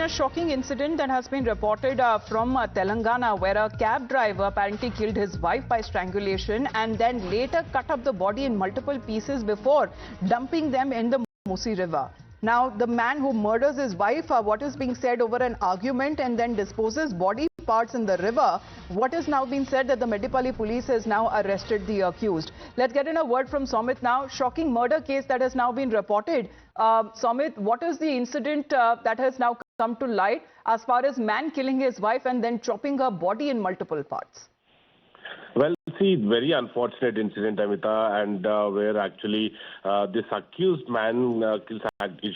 a shocking incident that has been reported from Telangana, where a cab driver apparently killed his wife by strangulation and then later cut up the body in multiple pieces before dumping them in the Musi River. Now, the man who murders his wife, what is being said over an argument and then disposes body parts in the river, what is now being said that the Medipalli police has now arrested the accused. Let's get in a word from Somit now. Shocking murder case that has now been reported. Somit, what is the incident that has now come to light as far as man killing his wife and then chopping her body in multiple parts? Well, see, very unfortunate incident, Amita, and where actually this accused man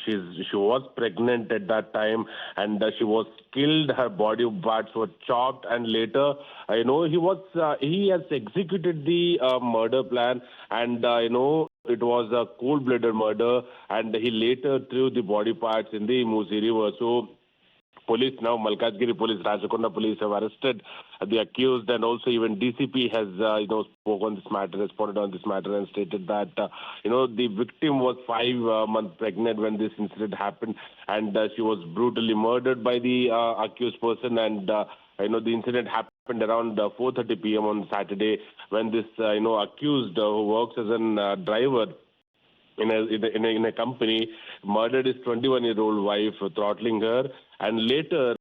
she was pregnant at that time, and she was killed. Her body parts were chopped, and later, he has executed the murder plan, and it was a cold-blooded murder, and he later threw the body parts in the Musi River. So police now, Malkajgiri police, Rajakonda police have arrested the accused, and also even DCP has, spoke on this matter, responded on this matter, and stated that, the victim was 5 months pregnant when this incident happened, and she was brutally murdered by the accused person, and the incident happened around 4:30 p.m. on Saturday when this, accused who works as a driver in a company murdered his 21-year-old wife, throttling her, and later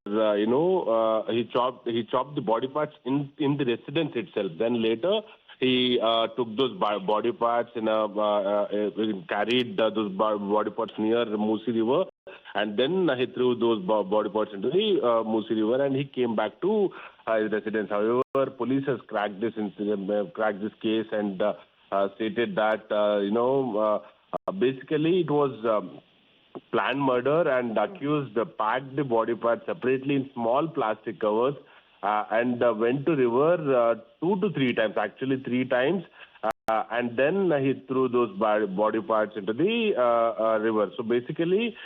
he chopped the body parts in the residence itself. Then later he took those body parts carried those body parts near the Musi River, and then he threw those body parts into the Musi River, and he came back to his residence. However, police has cracked this incident, cracked this case, and stated that basically it was planned murder, and accused packed the body parts separately in small plastic covers and went to river 2 to 3 times, actually 3 times, and then he threw those body parts into the river. So basically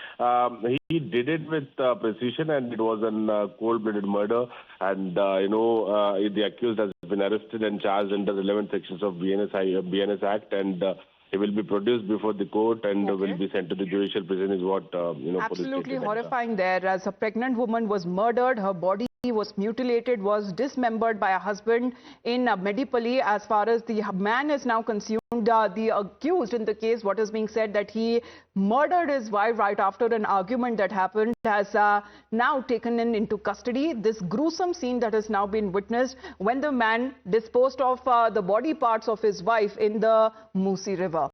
he did it with precision, and it was a cold-blooded murder, and the accused has been arrested and charged under the 11 sections of BNS Act, and he will be produced before the court and will be sent to the judicial prison, is what Absolutely horrifying there. As a pregnant woman was murdered, her body was mutilated, was dismembered by a husband in Medipalli. As far as the man is now consumed, the accused in the case, what is being said that he murdered his wife right after an argument that happened, has now taken into custody. This gruesome scene that has now been witnessed when the man disposed of the body parts of his wife in the Musi River.